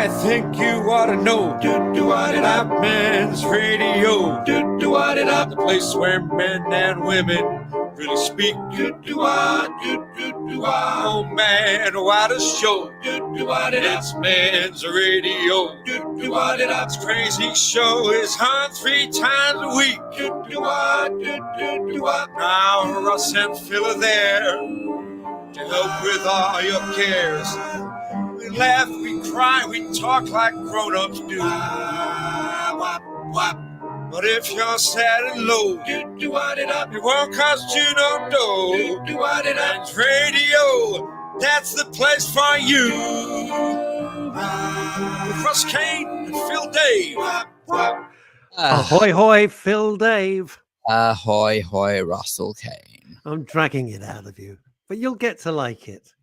I think you ought to know. Black Men's Radio. The place where men and women really speak. Oh man, what a show. It's Men's Radio. This crazy show is on 3 times a week. Now Russ and Phil are there to help with all your cares. We laugh, we cry, we talk like grown-ups do. But if you're sad and low, it won't cost you no dough. Men's Radio, that's the place for you. With Russ Kane and Phil Dave. Ahoy, hoy, Phil Dave. Ahoy, hoy, Russell Kane. I'm dragging it out of you, but you'll get to like it.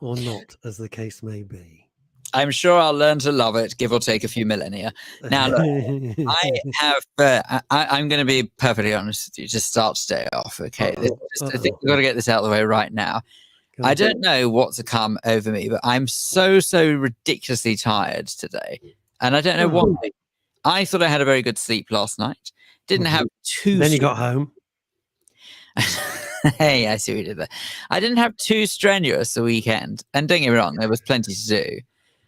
Or not, as the case may be. I'm sure I'll learn to love it, give or take a few millennia. Now, look, I'm going to be perfectly honest with you, just start today off, okay? I think we've got to get this out of the way right now. I don't know what's to come over me, but I'm so ridiculously tired today. And I don't know why. I thought I had a very good sleep last night. Didn't have too. Then you got home. Hey, I see what you did there. I didn't have too strenuous a weekend. And don't get me wrong, there was plenty to do.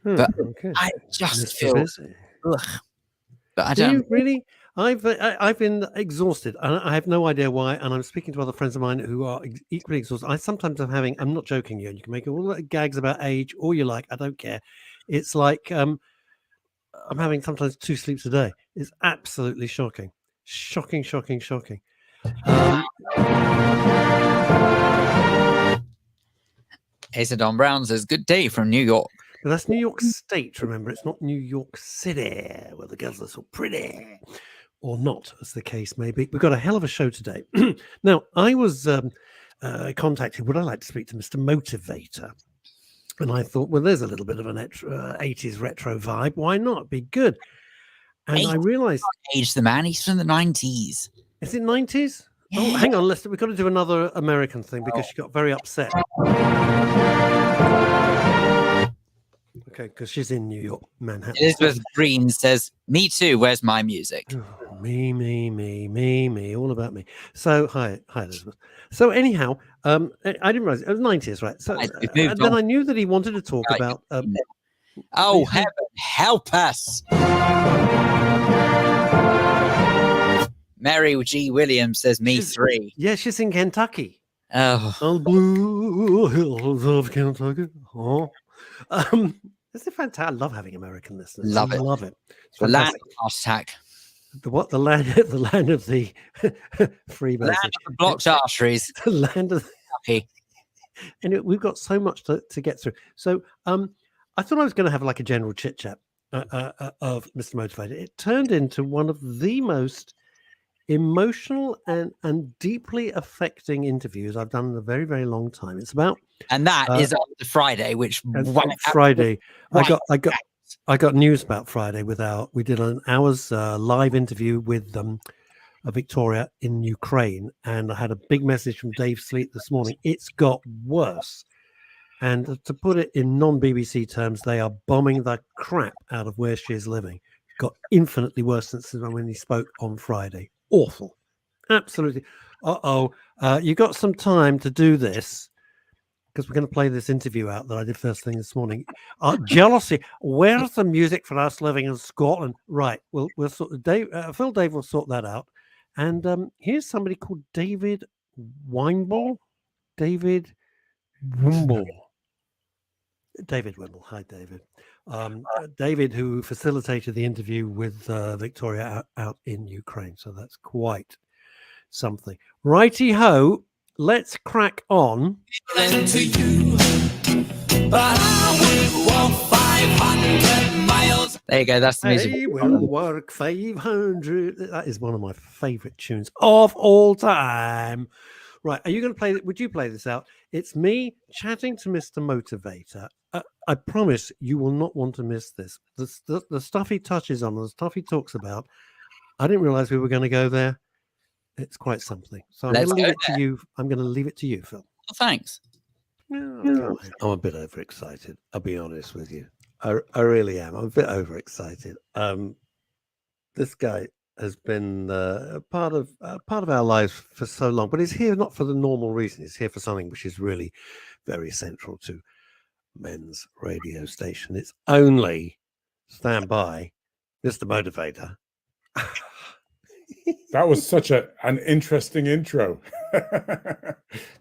But I just feel... Ugh. But I don't... Really? I've been exhausted. And I have no idea why. And I'm speaking to other friends of mine who are equally exhausted. I'm not joking you. You can make all the gags about age, all you like. I don't care. It's like I'm having sometimes 2 sleeps a day. It's absolutely shocking. Shocking. Asa Don Brown says, good day from New York. But that's New York State, remember. It's not New York City, where the girls are so pretty. Or not, as the case may be. We've got a hell of a show today. Now, I was contacted. Would I like to speak to Mr. Motivator? And I thought, well, there's a little bit of an 80s retro vibe. Why not? Be good. And I realized... Age the man. He's from the 90s. Is it 90s? Yeah. Oh, hang on. We've got to do another American thing because she got very upset. Okay, because she's in New York, Manhattan. Elizabeth Green says, me too. Where's my music? Oh, me. All about me. So, hi, Elizabeth. So, anyhow, I didn't realize it was 90s, right? So, and then I knew that he wanted to talk about... oh, heaven, help us. Mary G. Williams says, me 3. Yeah, she's in Kentucky. Oh. On blue hills of Kentucky. Oh. It's fantastic. I love having American listeners. Love it. It's the land of attack. The what? The land of the free land of the blocked arteries. The land of Kentucky. And we've got so much to get through. So I thought I was going to have like a general chit chat of Mr. Motivator. It turned into one of the most emotional and deeply affecting interviews I've done in a very, very long time. It's about, and that is on the Friday, which Friday. I got news about Friday. We did an hour's live interview with Victoria in Ukraine, and I had a big message from Dave Sleet this morning. It's got worse, and to put it in non-BBC terms, they are bombing the crap out of where she is living. It got infinitely worse since when he spoke on Friday. Awful, absolutely. You got some time to do this because we're going to play this interview out that I did first thing this morning. Jealousy. Where's the music for us living in Scotland? Right. We'll sort of Phil Dave will sort that out. And here's somebody called David Wimble. David Wimble. Hi, David. David, who facilitated the interview with Victoria out in Ukraine. So that's quite something. Righty ho, let's crack on. Listen to you, but I will walk 500 miles. There you go. That's the music. I will work 500. That is one of my favorite tunes of all time. Right. Are you going to play it? Would you play this out? It's me chatting to Mr. Motivator. I promise you will not want to miss this. The stuff he touches on, the stuff he talks about, I didn't realize we were going to go there. It's quite something. So I'm going to leave it to you. I'm going to leave it to you, Phil. Oh, thanks. I'm a bit overexcited. I'll be honest with you. I really am. I'm a bit overexcited. This guy has been part of our lives for so long, but he's here not for the normal reason. He's here for something which is really very central to men's radio station. It's only, stand by, Mr. Motivator. That was such an interesting intro.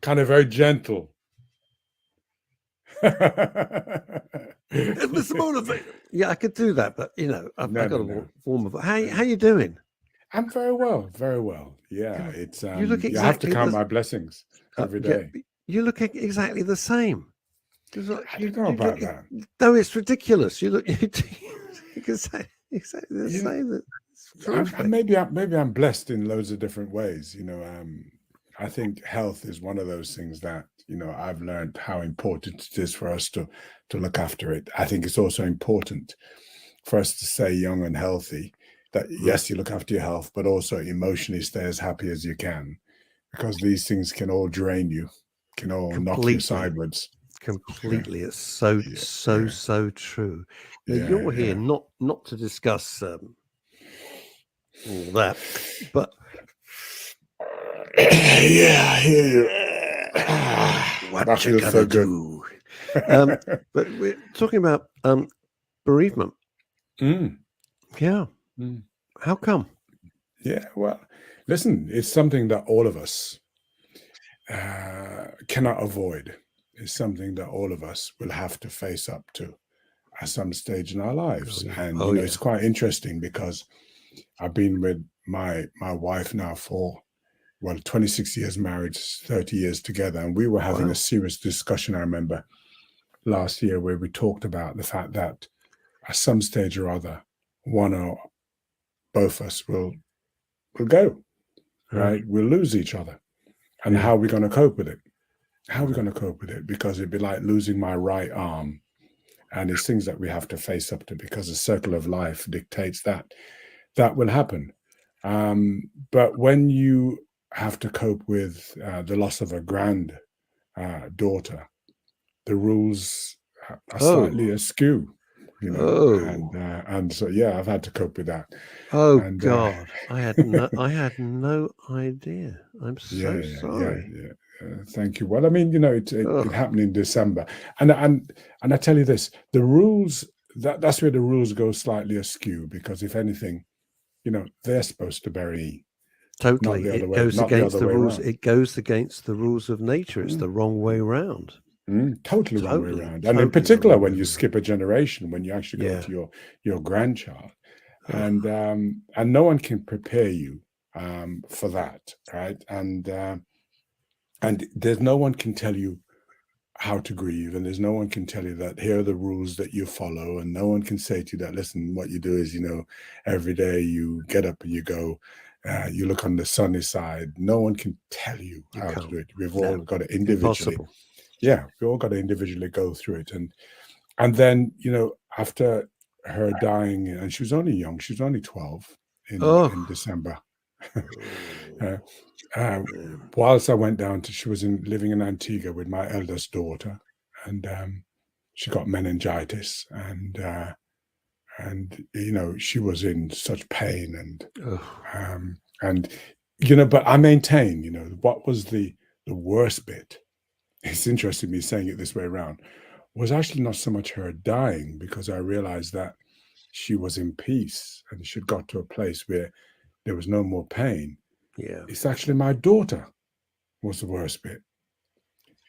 Kind of very gentle. Mr. Motivator. Yeah, I could do that, but I've got a form of. How you doing? I'm very well, very well. Yeah, it's you look exactly I have to count my blessings every day. Yeah, you look exactly the same. I don't know about that. No, it's ridiculous. You look exactly the same. Maybe I'm blessed in loads of different ways. I think health is one of those things that I've learned how important it is for us to look after it. I think it's also important for us to stay young and healthy. That yes, you look after your health, but also emotionally stay as happy as you can, because these things can all drain you, can all knock you sideways. Completely, it's so true. Now, you're here not to discuss all that, but I hear you. What feels so good. But we're talking about bereavement. Yeah. How come? Yeah, well, listen, it's something that all of us cannot avoid. It's something that all of us will have to face up to at some stage in our lives. And it's quite interesting because I've been with my wife now for 26 years married, 30 years together, and we were having a serious discussion, I remember, last year, where we talked about the fact that at some stage or other, one or both of us will go, right? We'll lose each other. And how are we going to cope with it? How are we going to cope with it? Because it'd be like losing my right arm. And it's things that we have to face up to, because the circle of life dictates that will happen. But when you have to cope with the loss of a granddaughter, the rules are slightly askew. And so I've had to cope with that. God, I had no idea. I'm so sorry. Thank you. Well, I mean, it happened in December, and I tell you this: the rules that's where the rules go slightly askew, because if anything, they're supposed to bury. Totally, it goes against the rules. It goes against the rules of nature. It's the wrong way round. Totally wrong way around. And in particular, when you skip a generation, when you actually go to your grandchild, and no one can prepare you for that, right? And there's no one can tell you how to grieve, and there's no one can tell you that here are the rules that you follow, and no one can say to you that, listen, what you do is, every day you get up and you go, you look on the sunny side. No one can tell you how to do it. We've all got to individually. Impossible. Yeah, we all got to individually go through it. And then, after her dying, and she was only young, she was only 12 in December. Whilst I went down she was living in Antigua with my eldest daughter, and she got meningitis, and she was in such pain, but I maintain, what was the worst bit, it's interesting me saying it this way around, was actually not so much her dying, because I realized that she was in peace and she got to a place where there was no more pain. Yeah, it's actually my daughter was the worst bit,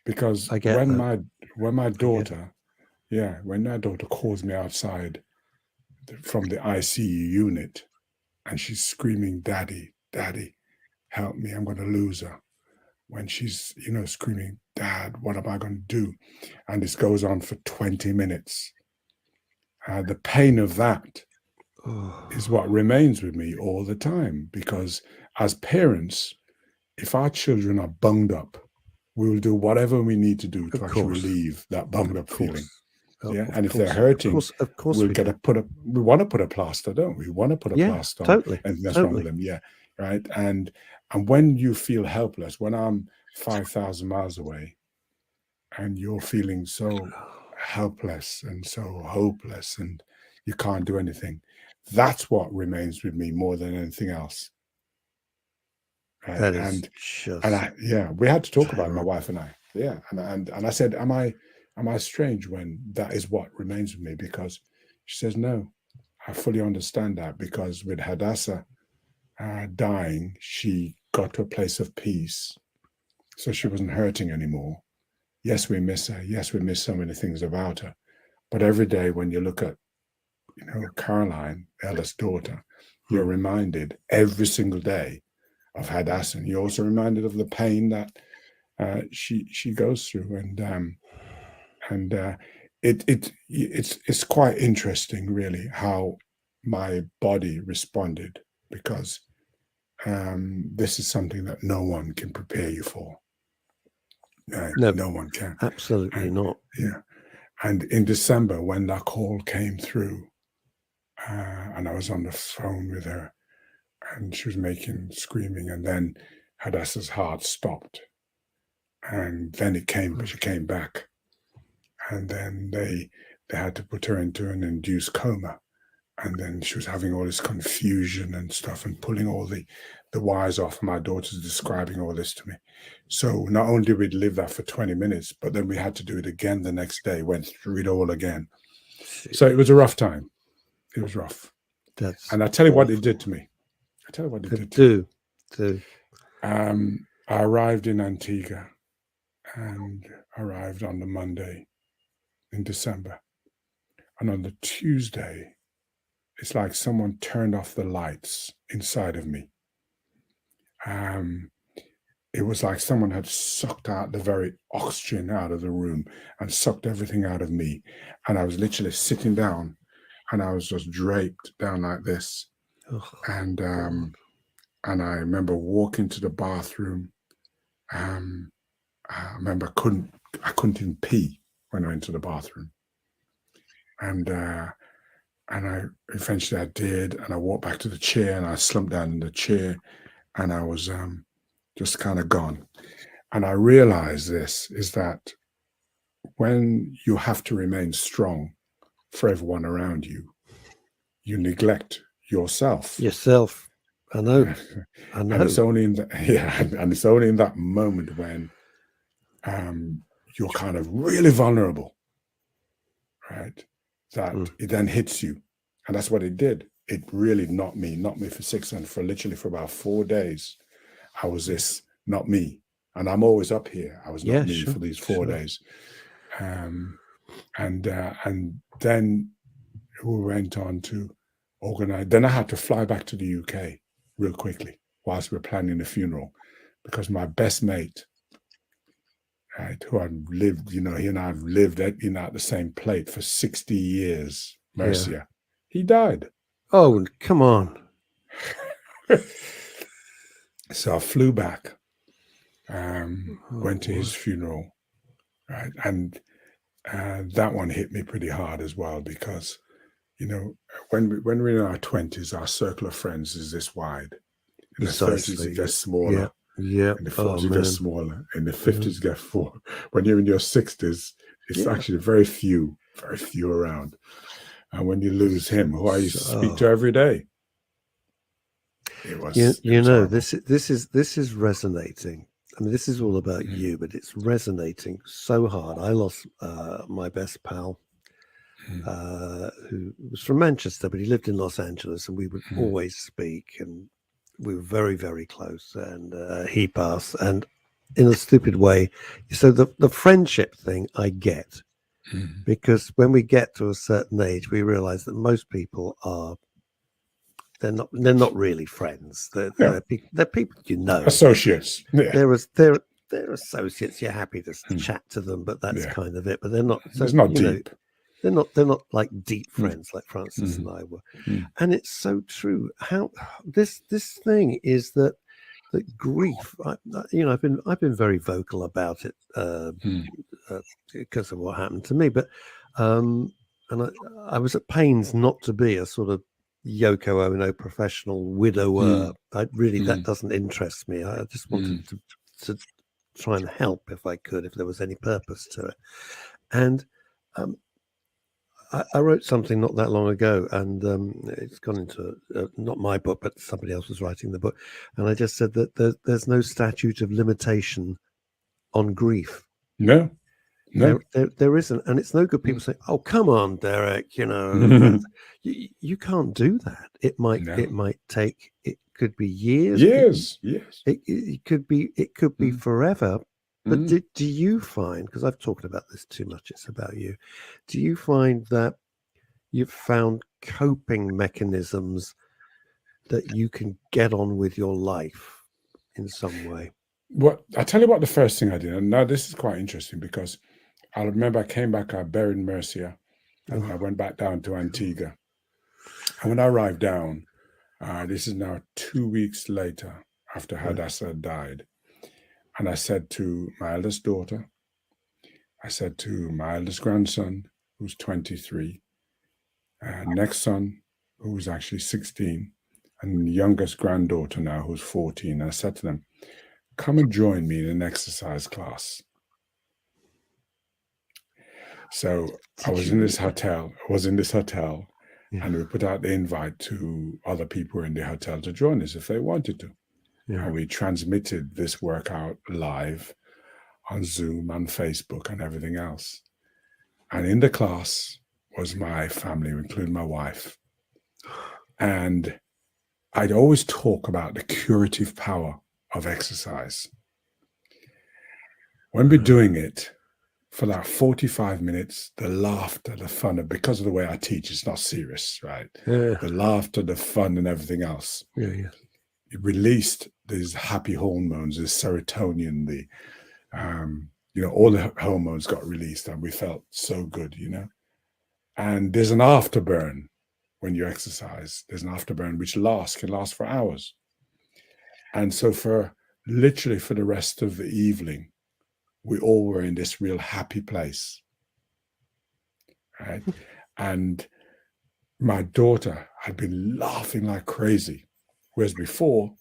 because when my daughter calls me outside from the ICU unit, and she's screaming, "Daddy, Daddy, help me! I'm going to lose her." When she's, screaming, "Dad, what am I going to do?" And this goes on for 20 minutes. The pain of that is what remains with me all the time, because as parents, if our children are bunged up, we will do whatever we need to do to actually relieve that bunged up feeling. And if they're hurting, of course we want to put a plaster, don't we? We want to put a plaster on. Totally. And that's wrong with them. Yeah. Right. And when you feel helpless, when I'm 5,000 miles away and you're feeling so helpless and so hopeless, and you can't do anything. That's what remains with me more than anything else. Right? That is just, we had to talk terrible. about it, my wife and I. Yeah, and I said, am I strange when that is what remains with me? Because she says, no, I fully understand that, because with Hadassah dying, she got to a place of peace, so she wasn't hurting anymore. Yes, we miss her. Yes, we miss so many things about her. But every day when you look at, Caroline, eldest daughter, you're reminded every single day of Hadassah. And you're also reminded of the pain that she goes through, and it's quite interesting, really, how my body responded, because this is something that no one can prepare you for. No one can. Absolutely not. Yeah. And in December, when that call came through, and I was on the phone with her, and she was screaming, and then Hadassah's heart stopped. And then she came back. And then they had to put her into an induced coma. And then she was having all this confusion and stuff, and pulling all the wires off. My daughter's describing all this to me. So not only did we live that for 20 minutes, but then we had to do it again the next day, went through it all again. So it was a rough time. It was rough. And I tell you what it did to me. I arrived in Antigua, and arrived on the Monday in December. And on the Tuesday, it's like someone turned off the lights inside of me. It was like someone had sucked out the very oxygen out of the room and sucked everything out of me. And I was literally sitting down, and I was just draped down like this. And I remember walking to the bathroom. I remember I couldn't even pee when I went to the bathroom. And I eventually did, and I walked back to the chair, and I slumped down in the chair, and I was just kind of gone. And I realized this is that when you have to remain strong for everyone around you, you neglect yourself. I know. And it's only in that moment when you're kind of really vulnerable, right? That it then hits you. And that's what it did. It really knocked me for 6 and for literally for about 4 days. I was not me. And I'm always up here. I was not me for these 4 days. And then we went on to organize. Then I had to fly back to the UK real quickly whilst we were planning the funeral, because my best mate, right, who I've lived, he and I have lived at the same plate for 60 years, Mercia, he died. Oh, come on. So I flew back, went to his funeral, right? And that one hit me pretty hard as well, because, when we're in our 20s, our circle of friends is this wide. In the 30s, it gets smaller. Yeah. In the 40s, it gets smaller. In the 50s, it gets four. When you're in your 60s, it's actually very few around. And when you lose him, who I used to speak to every day, it was. This is resonating. I mean, this is all about you, but it's resonating so hard. I lost my best pal, who was from Manchester, but he lived in Los Angeles, and we would always speak, and we were very, very close. And he passed, and in a stupid way. So the friendship thing I get, because when we get to a certain age, we realize that most people they're not really friends. They're people associates. Yeah. They're associates. You're happy to chat to them, but that's kind of it. But they're not. So, it's not deep. They're not like deep friends like Francis and I were. And it's so true. How this thing is that grief. I've been very vocal about it because of what happened to me. But and I was at pains not to be a sort of Yoko Ono professional widower. That doesn't interest me. I just wanted to try and help if I could, if there was any purpose to it. And I wrote something not that long ago, and it's gone into not my book, but somebody else was writing the book. And I just said that there's no statute of limitation on grief. No. There isn't. And it's no good people saying, "Oh, come on, Derek, you can't do that. It might take, it could be years. It could be forever. But do you find, because I've talked about this too much, it's about you, do you find that you've found coping mechanisms that you can get on with your life in some way? Well, I'll tell you what the first thing I did. And now this is quite interesting because I remember I came back, I buried Mercia, and I went back down to Antigua. And when I arrived down, this is now 2 weeks later after Hadassah had died. And I said to my eldest daughter, I said to my eldest grandson, who's 23, next son, who's actually 16, and the youngest granddaughter now, who's 14. And I said to them, come and join me in an exercise class. So I was in this hotel, and we put out the invite to other people in the hotel to join us if they wanted to. Yeah. And we transmitted this workout live on Zoom, on Facebook, and everything else. And in the class was my family, including my wife. And I'd always talk about the curative power of exercise. When we're doing it, for that 45 minutes, the laughter, the fun, because of the way I teach, it's not serious, right? Yeah. The laughter, the fun, and everything else. Yeah. It released these happy hormones, the serotonin, all the hormones got released, and we felt so good, And there's an afterburn when you exercise. There's an afterburn which can last for hours. And so literally for the rest of the evening, we all were in this real happy place, right? And my daughter had been laughing like crazy, whereas before,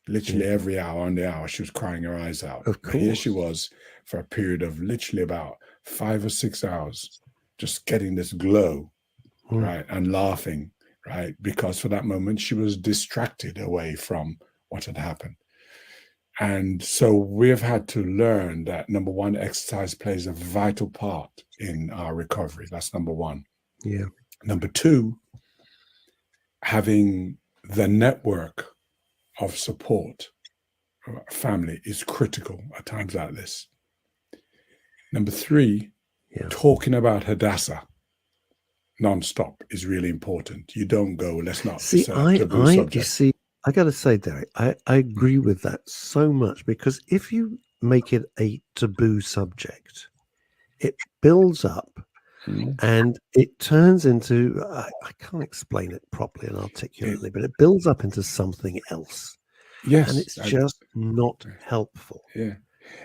literally every hour on the hour, she was crying her eyes out. Of course. But here she was for a period of literally about 5 or 6 hours, just getting this glow, right, and laughing, right, because for that moment she was distracted away from what had happened. And so we've had to learn that, number one, exercise plays a vital part in our recovery. That's number one. Yeah. Number two, having the network of support, family, is critical at times like this. Number three, talking about Hadassah non-stop is really important. You don't go, let's not. I got to say, Derek, I agree with that so much, because if you make it a taboo subject, it builds up and it turns into, I can't explain it properly and articulately, but it builds up into something else. Yes. And it's just not helpful. Yeah.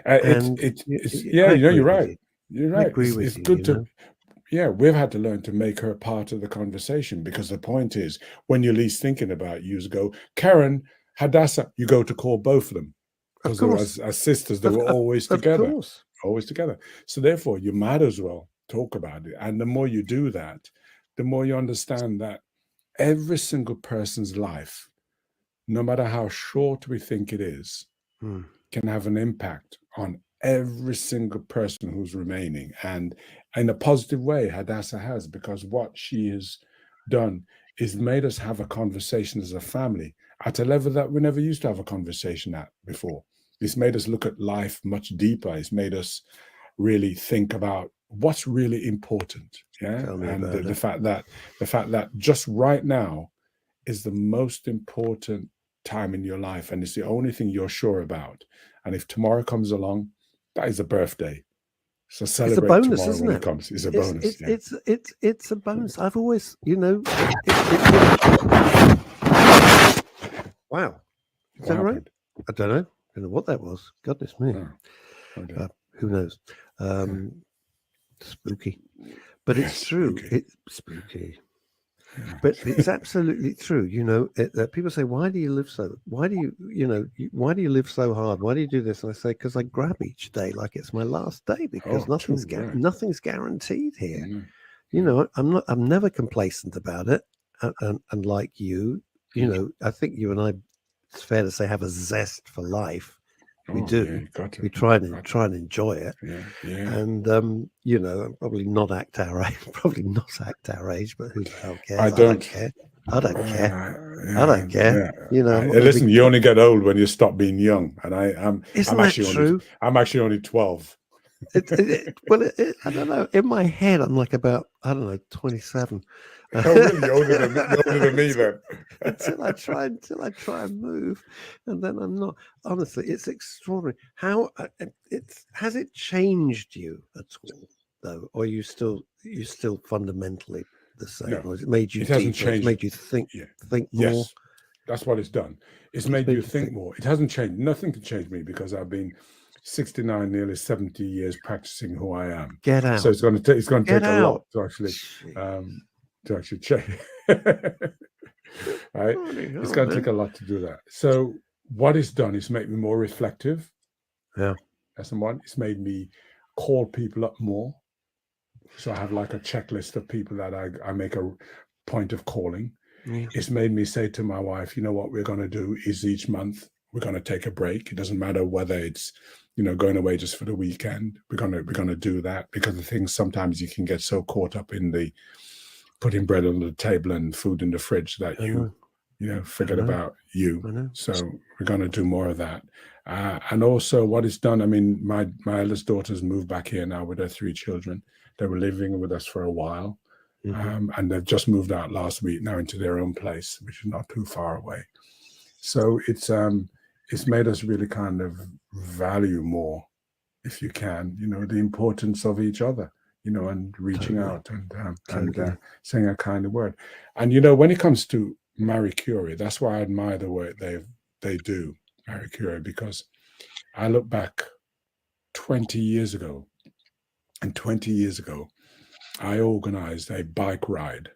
You're right. You're right. I agree with it's you. Good to. Yeah, we've had to learn to make her part of the conversation, because the point is, when you're least thinking about, you go, Karen, Hadassah, you go to call both of them. Because as sisters, they were always together. Always together. So therefore, you might as well talk about it. And the more you do that, the more you understand that every single person's life, no matter how short we think it is, can have an impact on every single person who's remaining, and in a positive way. Hadassah has, because what she has done is made us have a conversation as a family at a level that we never used to have a conversation at before. It's made us look at life much deeper. It's made us really think about what's really important. Yeah, and the fact that just right now is the most important time in your life, and it's the only thing you're sure about. And if tomorrow comes along, that is a birthday. So celebrate bonus, tomorrow isn't when it? it comes. It's a bonus. It's a bonus. I've always, wow. Is that right? I don't know what that was. Goodness me. Who knows? Spooky. But it's true. Spooky. It's spooky. But it's absolutely true. You know, people say, "Why do you live so? Why do you, why do you live so hard? Why do you do this?" And I say, "Because I grab each day like it's my last day, because nothing's guaranteed here. You know, I'm never complacent about it. And like you, I think you and I, it's fair to say, have a zest for life. We do. We try and enjoy it. And I'm probably not act our age, but who the hell cares? I don't care. I don't care. Listen, you only get old when you stop being young, and I'm actually true? I'm actually only 12. I don't know. In my head, I'm like about 27. Oh, really? You're older than me then. until I try and move, and then I'm not. Honestly, it's extraordinary. How has it changed you at all, though, or you still fundamentally the same? No, or has it made you? It hasn't changed. It's made you think more. Yes, that's what it's done. It's made you think more. It hasn't changed. Nothing can change me, because I've been 69, nearly 70 years practicing who I am. Get out. So it's going to take a lot to actually change. Right? It's going to take a lot to do that. So what it's done is make me more reflective. Yeah. That's the one. It's made me call people up more. So I have like a checklist of people that I make a point of calling. Yeah. It's made me say to my wife, you know what we're going to do is each month we're going to take a break. It doesn't matter whether it's, going away just for the weekend. We're going to do that, because the things sometimes you can get so caught up in the putting bread on the table and food in the fridge that you forget about you. So we're going to do more of that. And also what it's done, I mean, my eldest daughter's moved back here now with her 3 children. They were living with us for a while. And they've just moved out last week now into their own place, which is not too far away. So it's made us really kind of value more, if you can, the importance of each other, and reaching out and saying a kind of word. And, when it comes to Marie Curie, that's why I admire the work they do, Marie Curie, because I look back 20 years ago, and 20 years ago, I organized a bike ride.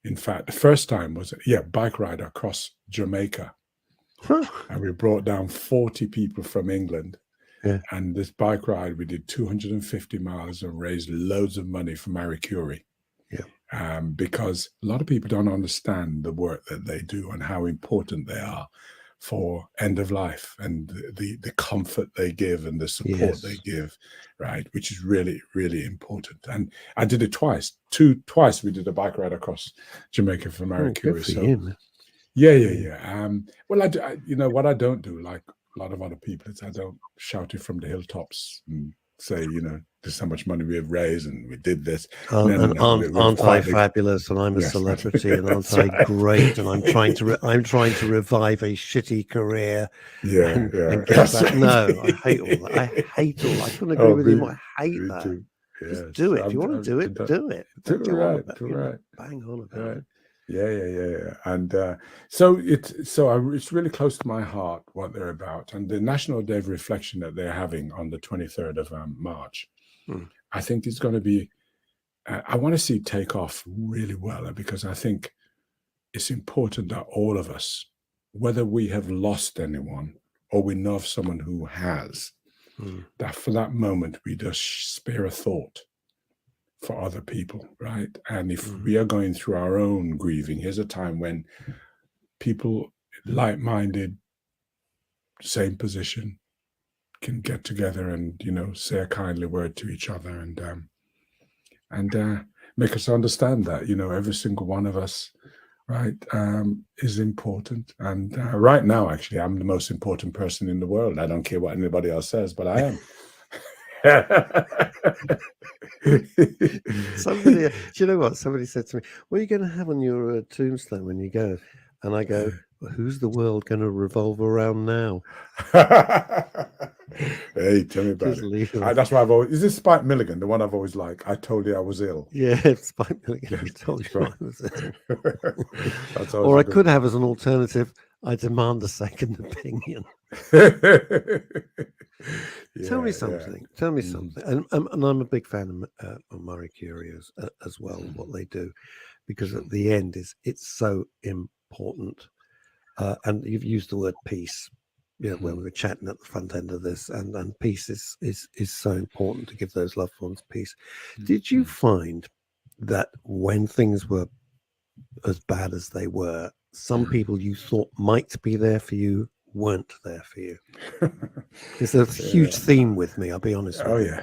In fact, the first time was bike ride across Jamaica. And we brought down 40 people from England. Yeah. And this bike ride, we did 250 miles and raised loads of money for Marie Curie. Yeah. Because a lot of people don't understand the work that they do and how important they are for end of life, and the comfort they give and the support they give, right? Which is really, really important. And I did it twice. Twice we did a bike ride across Jamaica for Marie Curie. So yeah. Well, I what I don't do, like a lot of other people, is I don't shout it from the hilltops and say, there's how much money we have raised and we did this. Aren't I fabulous? And I'm a celebrity, and aren't I great? And I'm trying to revive a shitty career. And get back. No, I hate all that. I couldn't agree with you. I hate that. Too. Just do it. If you want to do it, do it. Right. Bang on about it. Yeah. And so it's really close to my heart what they're about. And the National Day of Reflection that they're having on the 23rd of March, I think it's going to be, I want to see it take off really well, because I think it's important that all of us, whether we have lost anyone or we know of someone who has, that for that moment we just spare a thought for other people, right? And if we are going through our own grieving, here's a time when people like-minded, same position, can get together and say a kindly word to each other and make us understand that every single one of us, right, is important. And right now, actually, I'm the most important person in the world. I don't care what anybody else says, but I am. Somebody, do you know what? Somebody said to me, "What are you going to have on your tombstone when you go?" And I go, well, "Who's the world going to revolve around now?" Hey, tell me about it. That's why I've always. Is this Spike Milligan, the one I've always liked? I told you I was ill. Yeah, Spike Milligan. I told you I was ill. Or I could have as an alternative, I demand a second opinion. Tell me something. And I'm a big fan of Marie Curie as well, what they do. because at the end it's so important. And you've used the word peace, when we were chatting at the front end of this, and peace is so important to give those loved ones peace. Did you find that when things were as bad as they were, some people you thought might be there for you weren't there for you? It's a huge theme with me, I'll be honest with you.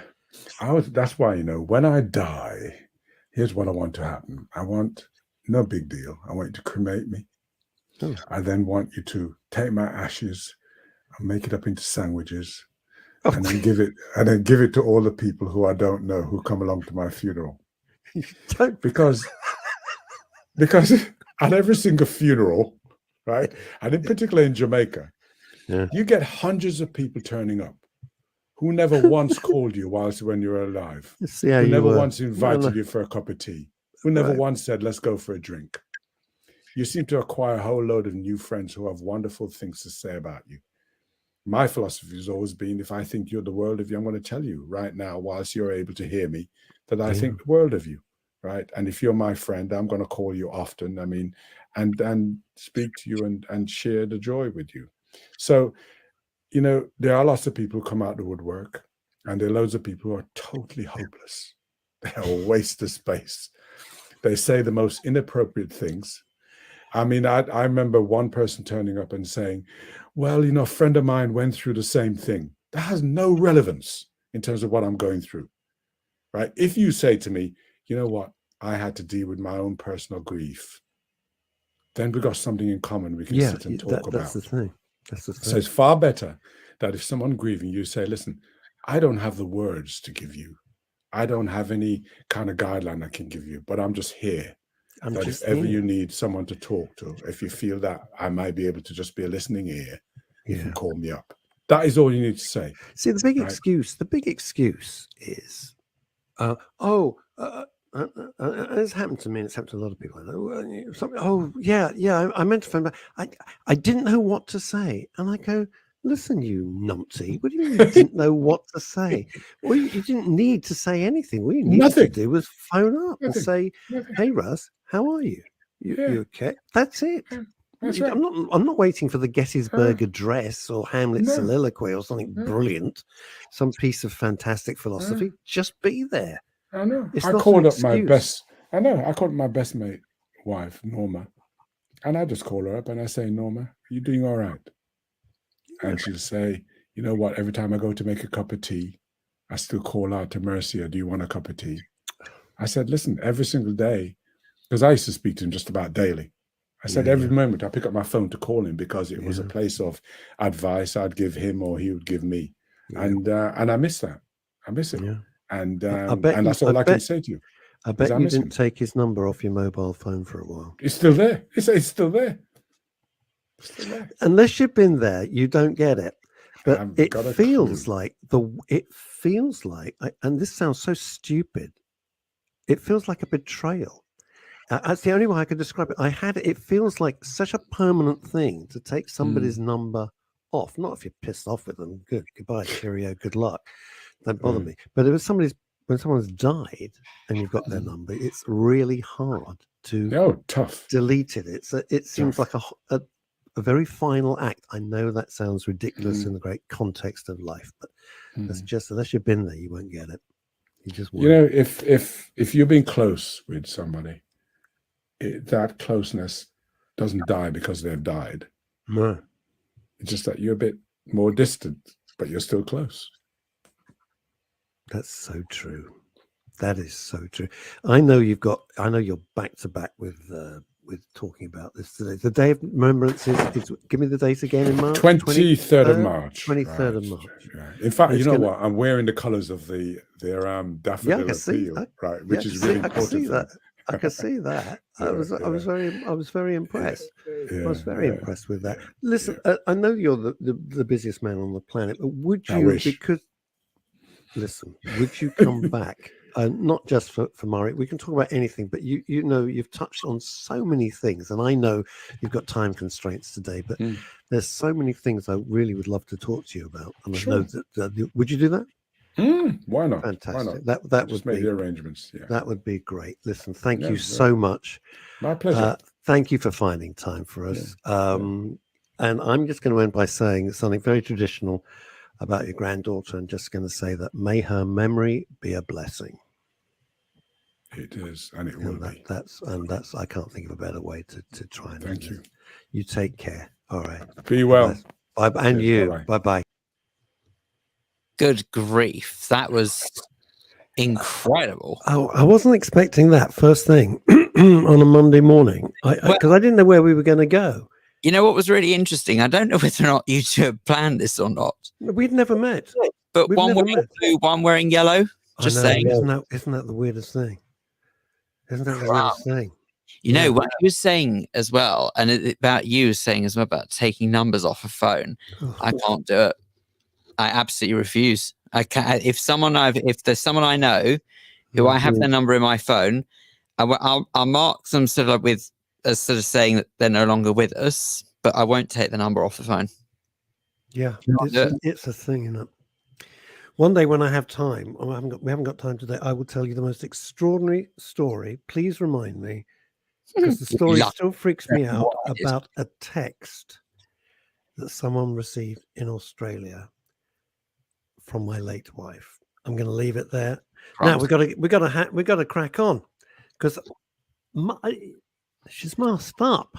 That's why, when I die, here's what I want to happen. I want, no big deal, I want you to cremate me. I then want you to take my ashes and make it up into sandwiches, and then give it to all the people who I don't know who come along to my funeral. Because at every single funeral, right, and in particular in Jamaica, you get hundreds of people turning up who never once called you when you were alive, who never once invited you for a cup of tea, who never once said, let's go for a drink. You seem to acquire a whole load of new friends who have wonderful things to say about you. My philosophy has always been, if I think you're the world of you, I'm going to tell you right now, whilst you're able to hear me, that I think the world of you, right? And if you're my friend, I'm going to call you often, and speak to you and share the joy with you. So, there are lots of people who come out the woodwork, and there are loads of people who are totally hopeless. They're a waste of space. They say the most inappropriate things. I remember one person turning up and saying, well, a friend of mine went through the same thing. That has no relevance in terms of what I'm going through, right? If you say to me, you know what, I had to deal with my own personal grief, then we've got something in common we can sit and talk about. That's the thing. So it's far better that if someone grieving, you say, listen, I don't have the words to give you. I don't have any kind of guideline I can give you, but I'm just here. If ever you need someone to talk to, if you feel that I might be able to just be a listening ear, you can call me up. That is all you need to say. See, the big excuse is, it's happened to me, and it's happened to a lot of people. I meant to phone back. I didn't know what to say. And I go, listen, you numpty, what do you mean you didn't know what to say? Well, you didn't need to say anything. What you needed to do was phone up and say, hey, Russ, how are you? You okay? That's it. That's right. I'm not waiting for the Gettysburg Address or Hamlet soliloquy or something brilliant, some piece of fantastic philosophy. Just be there. I know. It's I called up my best mate wife, Norma, and I just call her up and I say, Norma, are you doing all right? And she'll say, you know what, every time I go to make a cup of tea, I still call out to Mercia, do you want a cup of tea? I said, listen, every single day, because I used to speak to him just about daily. I said, every moment I pick up my phone to call him because it was a place of advice I'd give him or he would give me. And I miss that. I miss it. Yeah. And that's all I can say to you. I bet you didn't take his number off your mobile phone for a while. It's still there. It's still there. Unless you've been there, you don't get it. But it feels like, and this sounds so stupid, it feels like a betrayal. That's the only way I could describe it. It feels like such a permanent thing to take somebody's number off. Not if you're pissed off with them. Good, goodbye, cheerio, good luck. Don't bother me. But when someone's died and you've got their number, it's really hard to delete it. It seems like a very final act. I know that sounds ridiculous in the great context of life, but that's just, unless you've been there, you won't get it. You just won't. If you've been close with somebody, that closeness doesn't die because they've died. No. It's just that you're a bit more distant, but you're still close. That's so true. That is so true. I know you're back to back with talking about this today. The day of remembrance is give me the date again in March. 23rd of March. 23rd of March. Yeah. In fact, you know what? I'm wearing the colours of their daffodil appeal, right? Which is really important. I can see that. I was very impressed. I was very impressed with that. Listen, I know you're the busiest man on the planet, but would you? Would you come back? Not just for Murray. We can talk about anything, but you've touched on so many things, and I know you've got time constraints today. But there's so many things I really would love to talk to you about, and I know that. Would you do that? Why not? Fantastic. Why not? That Just would make be the arrangements. Yeah. That would be great. Listen, thank you so much. My pleasure. Thank you for finding time for us. And I'm just going to end by saying something very traditional about your granddaughter, and just going to say that may her memory be a blessing. It is, and it will be. That's I can't think of a better way to try and. Thank you. You take care. All right. Be well. Bye. And Cheers, you. bye-bye. Bye-bye. Good grief. That was incredible. Oh, I wasn't expecting that first thing on a Monday morning, because I didn't know where we were going to go. You know what was really interesting? I don't know whether or not you two have planned this or not. We'd never met. But one wearing blue, one wearing yellow. Just saying. Isn't that the weirdest thing? Isn't that the weirdest thing? You know what he was saying as well, and about you saying as well about taking numbers off a phone. I can't do it. I absolutely refuse. I can't. If there's someone I know who I have their number in my phone, I'll mark them sort of with as sort of saying that they're no longer with us, but I won't take the number off the phone. Yeah, it's a thing, isn't it? One day when I have time, we haven't got time today, I will tell you the most extraordinary story. Please remind me, because the story still freaks me out, about a text that someone received in Australia from my late wife. I'm going to leave it there. Now we got to crack on, because she's masked up.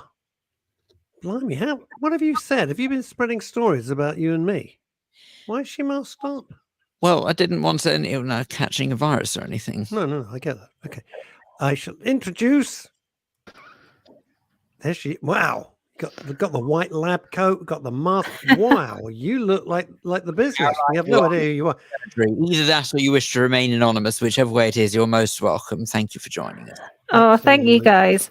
Blimey, what have you said? Have you been spreading stories about you and me? Why is she masked up? Well, I didn't want any catching a virus or anything. No, I get that. Okay, I shall introduce. There she. Wow, got the white lab coat, got the mask. Wow, you look like the business. We have no idea who you are. Either that or you wish to remain anonymous, whichever way it is. You're most welcome. Thank you for joining us. Oh, thank you guys.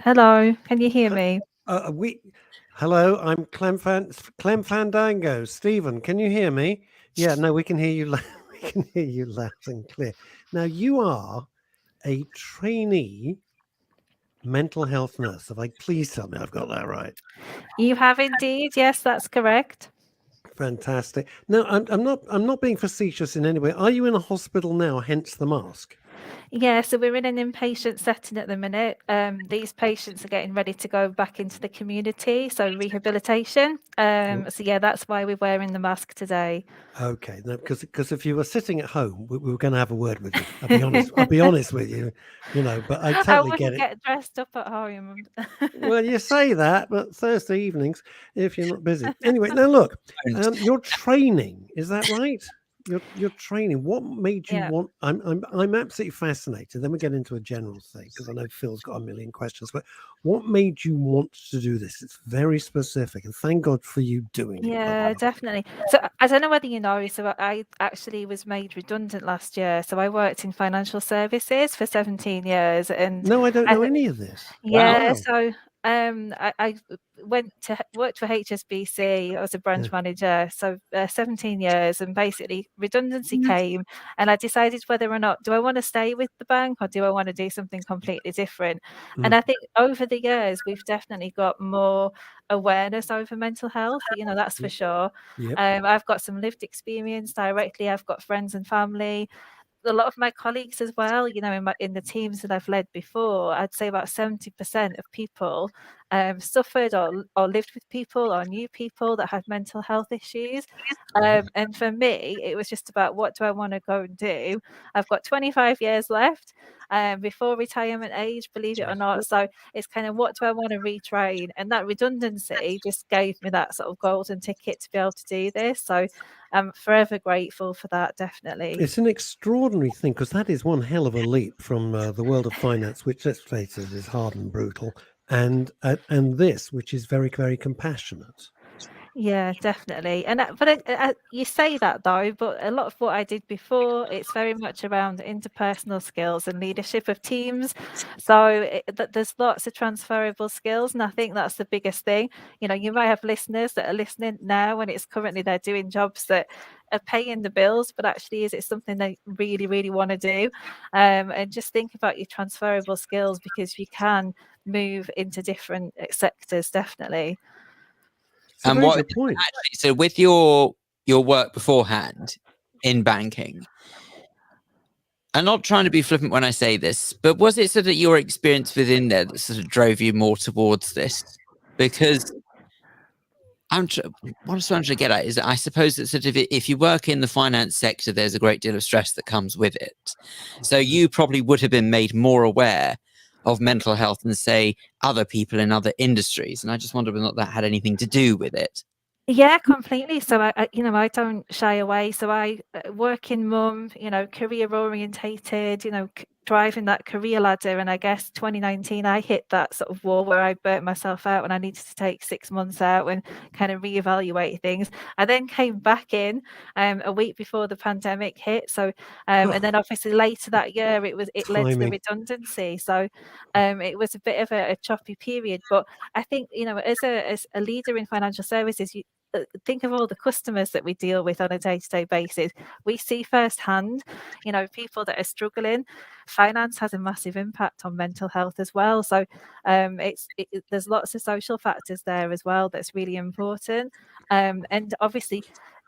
Hello, can you hear me? Hello, I'm Clem Fandango. Stephen, can you hear me? Yeah, no, we can hear you. We can hear you loud and clear. Now, you are a trainee mental health nurse. If I please tell me I've got that right. You have indeed. Yes, that's correct. Fantastic. No, I'm not being facetious in any way. Are you in a hospital now? Hence the mask. Yeah, so we're in an inpatient setting at the minute. These patients are getting ready to go back into the community, so rehabilitation. So yeah, that's why we're wearing the mask today. Okay, no, because if you were sitting at home, we were going to have a word with you. I'll be honest with you, but I totally get it. Get dressed up at home. Well, you say that, but Thursday evenings, if you're not busy. Anyway, now look, your training, is that right? Your training. What made you want? I'm absolutely fascinated. Then we get into a general thing, because I know Phil's got a million questions. But what made you want to do this? It's very specific, and thank God for you doing it. Yeah, definitely. So I don't know whether you know. So I actually was made redundant last year. So I worked in financial services for 17 years, and no, I don't know any of this. Yeah, wow. So I worked for HSBC. I was a branch manager, so 17 years, and basically redundancy came, and I decided whether or not do I want to stay with the bank or do I want to do something completely different. And I think over the years we've definitely got more awareness over mental health. That's for sure. I've got some lived experience directly. I've got friends and family. A lot of my colleagues as well, in the teams that I've led before, I'd say about 70% of people suffered or lived with people or knew people that had mental health issues. And for me, it was just about, what do I want to go and do? I've got 25 years left before retirement age, believe it or not. So it's kind of, what do I want to retrain? And that redundancy just gave me that sort of golden ticket to be able to do this. So I'm forever grateful for that, definitely. It's an extraordinary thing, because that is one hell of a leap from the world of finance, which, let's face it, is hard and brutal, and this, which is very, very compassionate. Yeah, definitely. But you say that though, but a lot of what I did before, it's very much around interpersonal skills and leadership of teams. So there's lots of transferable skills, and I think that's the biggest thing. You might have listeners that are listening now, and it's currently they're doing jobs that are paying the bills, but actually, is it something they really, really want to do? And just think about your transferable skills, because you can move into different sectors, definitely. And what actually, so with your work beforehand, in banking. I'm not trying to be flippant when I say this, but was it sort of your experience within there that sort of drove you more towards this? Because what I'm trying to get at is that I suppose that sort of if you work in the finance sector, there's a great deal of stress that comes with it. So you probably would have been made more aware of mental health than, say, other people in other industries. And I just wondered whether that had anything to do with it. Yeah, completely. So I don't shy away. So I working mum, career orientated, driving that career ladder. And I guess 2019, I hit that sort of wall where I burnt myself out when I needed to take 6 months out and kind of reevaluate things. I then came back in a week before the pandemic hit. So and then obviously later that year, it led to the redundancy. So it was a bit of a choppy period. But I think, as a leader in financial services, think of all the customers that we deal with on a day-to-day basis. We see firsthand, people that are struggling. Finance has a massive impact on mental health as well. So there's lots of social factors there as well that's really important. And obviously,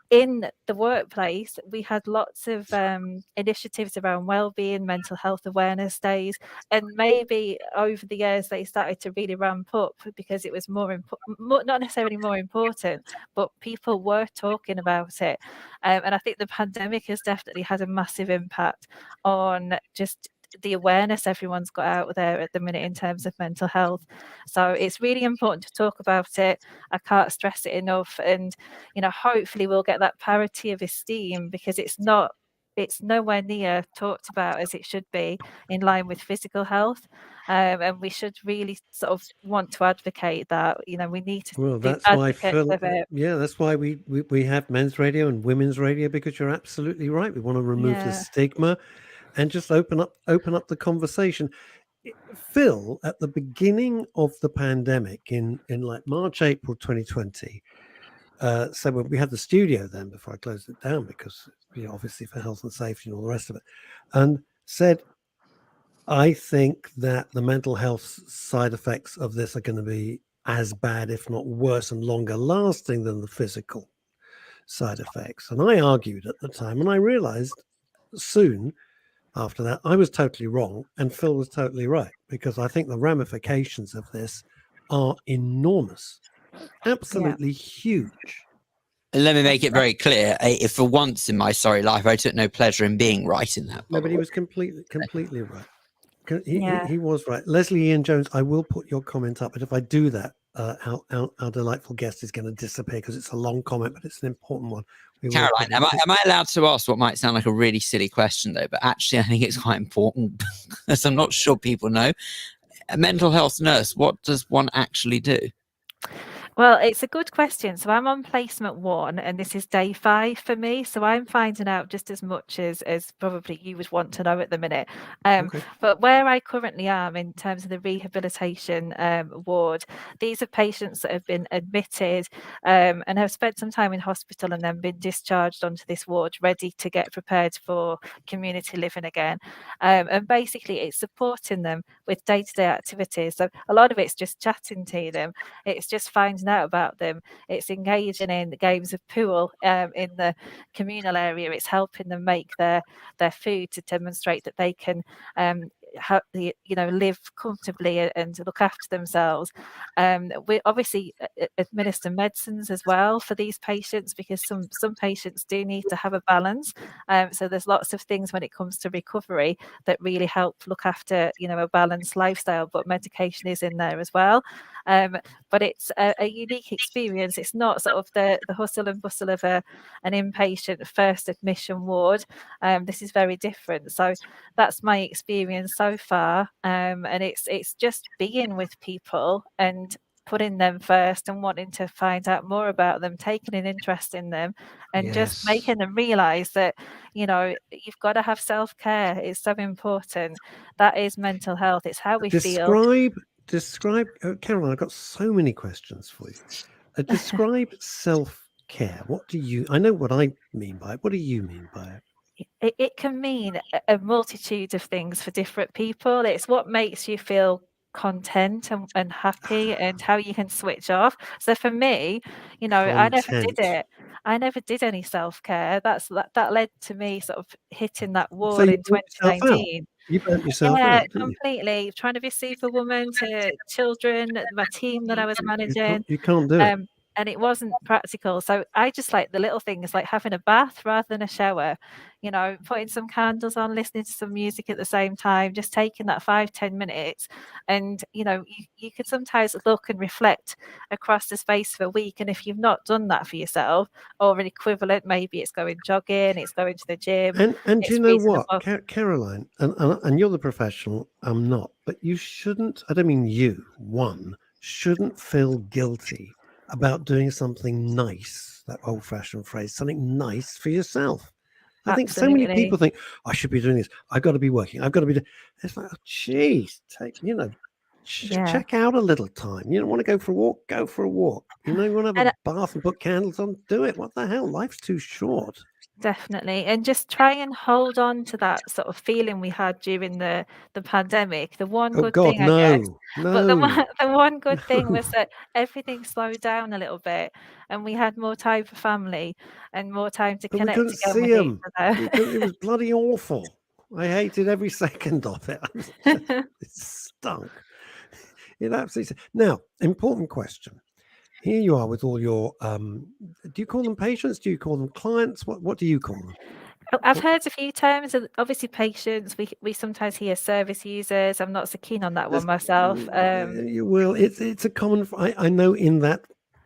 in the workplace, we had lots of initiatives around wellbeing, mental health awareness days, and maybe over the years they started to really ramp up because it was not necessarily more important, but people were talking about it. And I think the pandemic has definitely had a massive impact on just the awareness everyone's got out there at the minute in terms of mental health. So it's really important to talk about it. I can't stress it enough. And, hopefully we'll get that parity of esteem, because it's nowhere near talked about as it should be in line with physical health. And we should really sort of want to advocate that. We need to be advocates of it. Yeah, that's why we have men's radio and women's radio, because you're absolutely right. We want to remove the stigma and just open up the conversation. Phil, at the beginning of the pandemic in like March, April 2020, so when we had the studio then, before I closed it down, because obviously for health and safety and all the rest of it, and said, I think that the mental health side effects of this are going to be as bad, if not worse, and longer lasting than the physical side effects. And I argued at the time, and I realized soon after that I was totally wrong and Phil was totally right, because I think the ramifications of this are enormous, absolutely huge. And let me make it very clear, if for once in my sorry life I took no pleasure in being right in that. No, but he was completely right. He was right. Leslie Ian Jones, I will put your comment up, but if I do that, our delightful guest is going to disappear, because it's a long comment, but it's an important one. Caroline, am I allowed to ask what might sound like a really silly question, though? But actually, I think it's quite important, because I'm not sure people know. A mental health nurse, what does one actually do? Well, it's a good question. So I'm on placement 1, and this is day 5 for me. So I'm finding out just as much as probably you would want to know at the minute. Okay. But where I currently am in terms of the rehabilitation ward, these are patients that have been admitted and have spent some time in hospital and then been discharged onto this ward, ready to get prepared for community living again. And basically, it's supporting them with day-to-day activities. So a lot of it's just chatting to them. It's just finding out about them. It's engaging in the games of pool in the communal area. It's helping them make their food to demonstrate that they can live comfortably and look after themselves. We obviously administer medicines as well for these patients, because some patients do need to have a balance. So there's lots of things when it comes to recovery that really help look after a balanced lifestyle, but medication is in there as well. But it's a unique experience. It's not sort of the hustle and bustle of an inpatient first admission ward. This is very different. So that's my experience so far. And it's just being with people and putting them first and wanting to find out more about them, taking an interest in them, and just making them realize that, you've got to have self-care. It's so important. That is mental health. It's how we feel. Describe, Caroline, I've got so many questions for you. Describe self-care. I know what I mean by it. What do you mean by it? It can mean a multitude of things for different people. It's what makes you feel content and happy, and how you can switch off. So for me, I never did it. I never did any self-care. That led to me sort of hitting that wall So you in burnt yourself out. 2019. You burnt yourself Yeah, out, didn't completely. Trying to be superwoman to children, my team that I was managing. You can't do it. And it wasn't practical. So I just like the little things, like having a bath rather than a shower, you know, putting some candles on, listening to some music at the same time, just taking that 5-10 minutes. And, you know, you could sometimes look and reflect across the space of a week. And if you've not done that for yourself, or an equivalent, maybe it's going jogging, it's going to the gym. And do you know reading a what, book. Caroline, and you're the professional, I'm not, but you shouldn't, I don't mean you, shouldn't feel guilty about doing something nice, that old-fashioned phrase, something nice for yourself. I think so many people think, I should be doing this, I've got to be working, I've got to be doing. It's like, oh, geez, check out a little time. You don't want to go for a walk, go for a walk. You know, you want to have a bath and put candles on, do it. What the hell? Life's too short. Definitely. And just try and hold on to that sort of feeling we had during the pandemic. The one good thing, I guess. But the one good thing was that everything slowed down a little bit, and we had more time for family and more time to connect again with each other. It was bloody awful. I hated every second of it. It stunk. It absolutely. Now, important question. Here you are with all your, do you call them patients? Do you call them clients? What do you call them? I've heard a few terms. Obviously, patients. We sometimes hear service users. I'm not so keen on that one myself. You will. It's a common. I know in that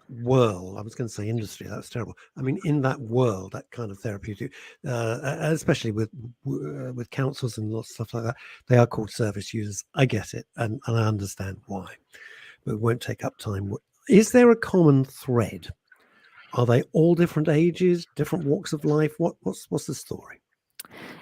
world. I was going to say industry. That's terrible. I mean, in that world, that kind of therapeutic, especially with councils and lots of stuff like that, they are called service users. I get it, and I understand why, but it won't take up time. Is there a common thread? Are they all different ages, different walks of life? What's the story?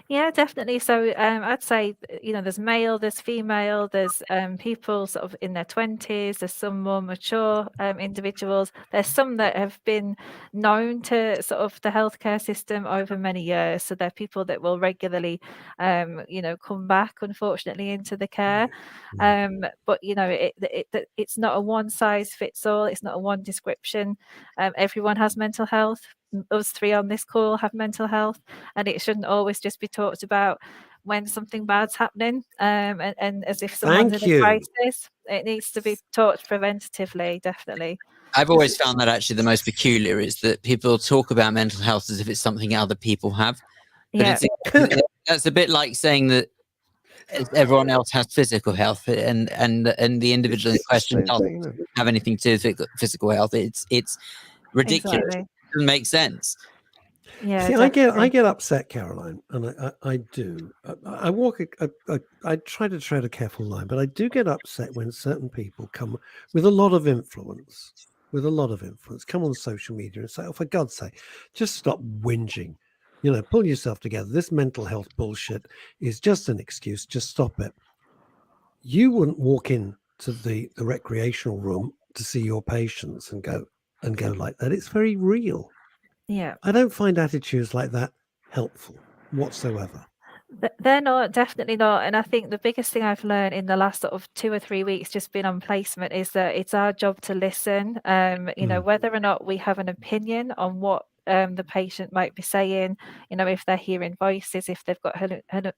Yeah, definitely. So I'd say, you know, there's male, there's female, there's people sort of in their 20s, there's some more mature individuals. There's some that have been known to sort of the healthcare system over many years. So they're people that will regularly, you know, come back, unfortunately, into the care. But, you know, it's not a one size fits all. It's not a one description. Everyone has mental health. Us three on this call have mental health, and it shouldn't always just be talked about when something bad's happening, and as if someone's in a crisis. It needs to be talked preventatively, definitely. I've always found that actually the most peculiar is that people talk about mental health as if it's something other people have. But that's a bit like saying that everyone else has physical health, and the individual in question doesn't have anything to do with physical health. It's ridiculous. Exactly. It doesn't make sense. Yeah. See, I get upset, Caroline, and I do. I try to tread a careful line, but I do get upset when certain people come with a lot of influence, come on social media and say, "Oh, for God's sake, just stop whinging. You know, pull yourself together. This mental health bullshit is just an excuse. Just stop it." You wouldn't walk in to the recreational room to see your patients and go like that. It's very real. Yeah. I don't find attitudes like that helpful whatsoever. They're not, definitely not. And I think the biggest thing I've learned in the last sort of 2 or 3 weeks just been on placement is that it's our job to listen. You know, whether or not we have an opinion on what the patient might be saying, you know, if they're hearing voices, if they've got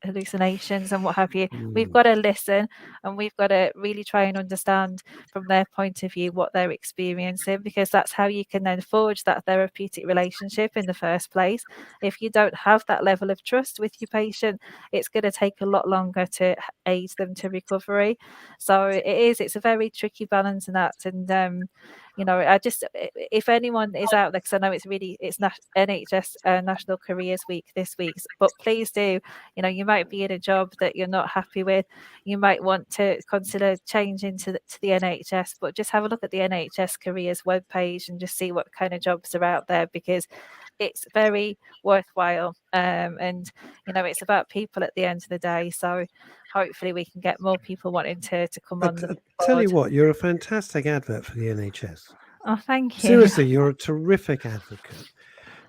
hallucinations and what have you, we've got to listen, and we've got to really try and understand from their point of view what they're experiencing, because that's how you can then forge that therapeutic relationship in the first place. If you don't have that level of trust with your patient, it's going to take a lot longer to aid them to recovery. So it's a very tricky balancing act. And you know, if anyone is out there, because I know it's NHS National Careers Week this week, but please do, you know, you might be in a job that you're not happy with, you might want to consider changing to the NHS, but just have a look at the NHS Careers webpage and just see what kind of jobs are out there, because it's very worthwhile, and you know, it's about people at the end of the day. So hopefully we can get more people wanting to come on the board. Tell you what, you're a fantastic advert for the NHS. Oh, thank you. Seriously, you're a terrific advocate.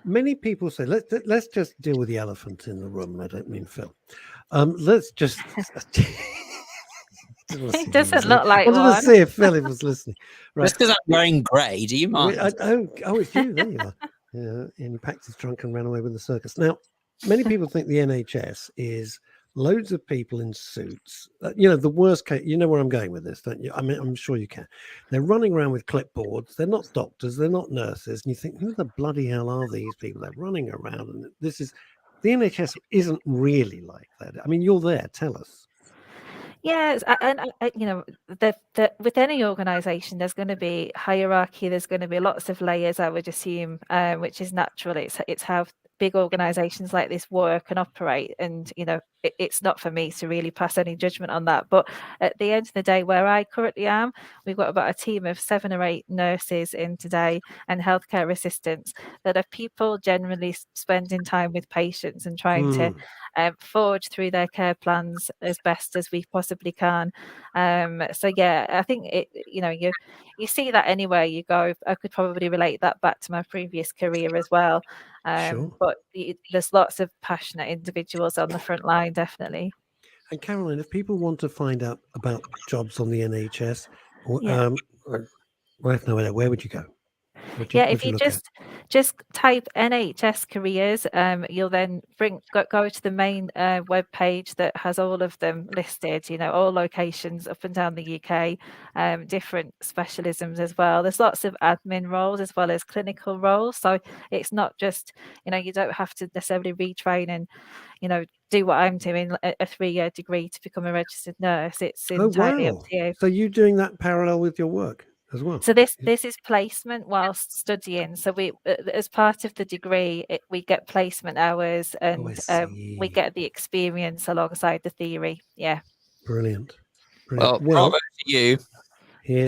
Many people say, let's just deal with the elephant in the room. I don't mean Phil. Let's just. It doesn't look like one. I wanted to see if Phil was listening. Right. Just because I'm wearing grey, do you mind? Oh, it's you. There you are. and he packed his trunk and ran away with the circus. Now, many people think the NHS is loads of people in suits. The worst case, you know where I'm going with this, don't you? I mean, I'm sure you can. They're running around with clipboards. They're not doctors. They're not nurses. And you think, who the bloody hell are these people? They're running around. And the NHS isn't really like that. I mean, you're there. Tell us. Yes, and with any organisation, there's going to be hierarchy. There's going to be lots of layers, I would assume, which is natural. It's how big organisations like this work and operate. And it's not for me to really pass any judgment on that. But at the end of the day, where I currently am, we've got about a team of 7 or 8 nurses in today and healthcare assistants that are people generally spending time with patients and trying to forge through their care plans as best as we possibly can. So yeah, I think you see that anywhere you go. I could probably relate that back to my previous career as well. Sure. But there's lots of passionate individuals on the front line, definitely. And Caroline, if people want to find out about jobs on the NHS, where would you go? If you just type NHS careers, you'll then go to the main web page that has all of them listed, all locations up and down the UK, different specialisms as well. There's lots of admin roles as well as clinical roles. So it's not just, you don't have to necessarily retrain and, do what I'm doing, a 3-year degree to become a registered nurse. It's entirely up to you. So you're doing that parallel with your work as well? So this is placement whilst studying. So we, as part of the degree, we get placement hours and we get the experience alongside the theory. Yeah. Brilliant. Well, bravo to you. Here.